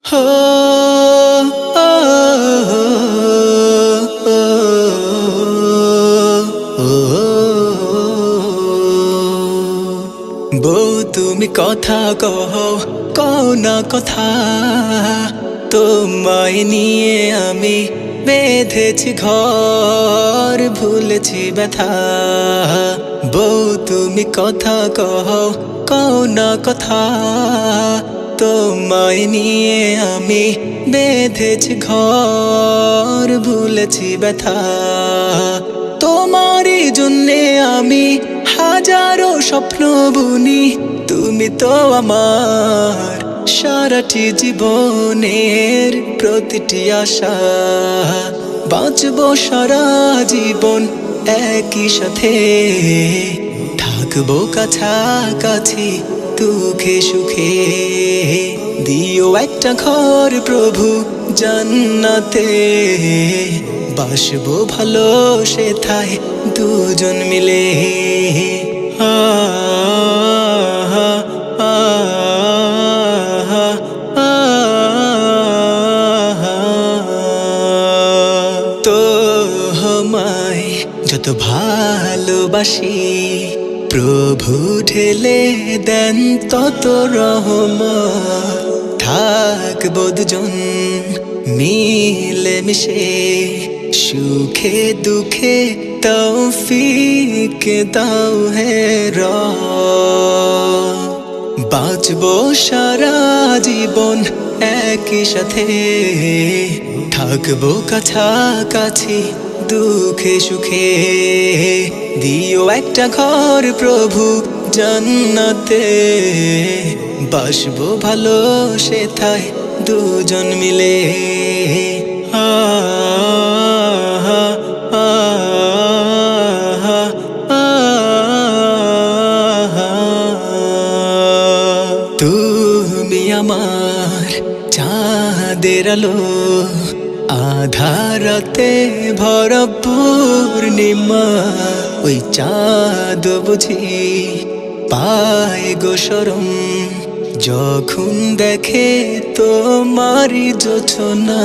হো ও, ও, ও, বউ তুমি কথা কও, কও না কথা। তোমায় নিয়ে আমি বেঁধেছি ঘর, ভুলেছি ব্যথা। বউ তুমি কথা কও, কও না কথা। তোমায় নিয়ে আমি বেঁধেছি ঘর, ভুলেছি ব্যথা। তোমারই জন্যে আমি হাজারো স্বপ্ন বুনি। তুমি তো আমার সারাটি জীবনের প্রতিটি আশা। বাঁচবো সারা জীবন একই সাথে, থাকবো কাছাকাছি দুঃখে সুখে। দিও একটা ঘর প্রভু জান্নাতে, বাসবো ভালো সেথায় দুজন মিলে। আ আ আ তোমায় যত ভালোবাসি, প্রভু ঢেলে দেন তত রহমত। থাকবো দুজন মিলে মিশে, সুখে দুঃখে তৌফিক দাও হে রব। বাঁচবো সারা জীবন একই সাথে, থাকবো কাছাকাছি দুঃখে সুখে। দিও একটা ঘর প্রভু জান্নাতে, বাসবো ভালো সেথায় দুজন মিলে। আ আ তুমি আমার চাঁদের আলো, আধারাতে ভরা পূর্ণিমা। ওই চাঁদ বুঝি পায় গো শরম, যখন দেখে তোমারি জোছনা।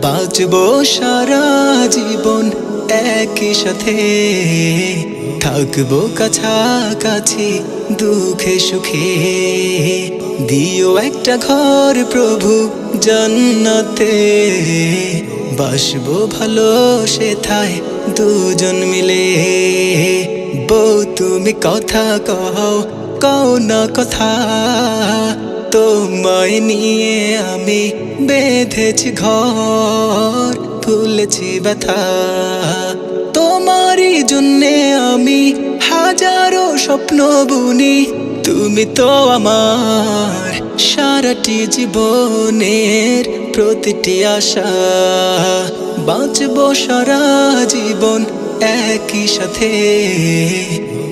বাঁচবো সারা জীবন একই সাথে, থাকবো কাছাকাছি দুঃখে সুখে। দিও একটা ঘর প্রভু জান্নাতে, বাসবো ভালো সেথায় দুজন মিলে। বউ তুমি কথা কও, কও না কথা। তোমায় নিয়ে আমি বেঁধেছি ঘর, ভুলেছি ব্যথা। তোমারই জন্যে আমি হাজারো স্বপ্ন বুনি। তুমি তো আমার সারাটি জীবনের প্রতিটি আশা। বাঁচবো সারা জীবন একই সাথে,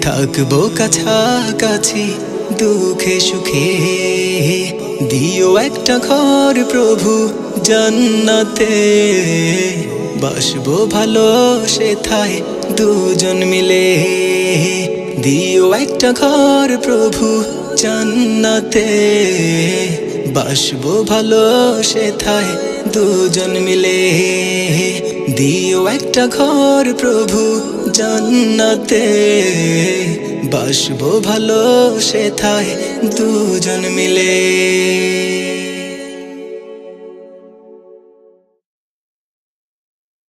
থাকবো কাছাকাছি দুঃখে সুখে। দিও একটা ঘর প্রভু জান্নাতে, বাসবো ভালো সেথায় দুজন মিলে। দিও একটা ঘর প্রভু জান্নাতে, বাসবো ভালো সেথায় দুজন মিলে। দিও একটা ঘর প্রভু জান্নাতে, বাসবো ভালো সেথায় দুজন মিলে।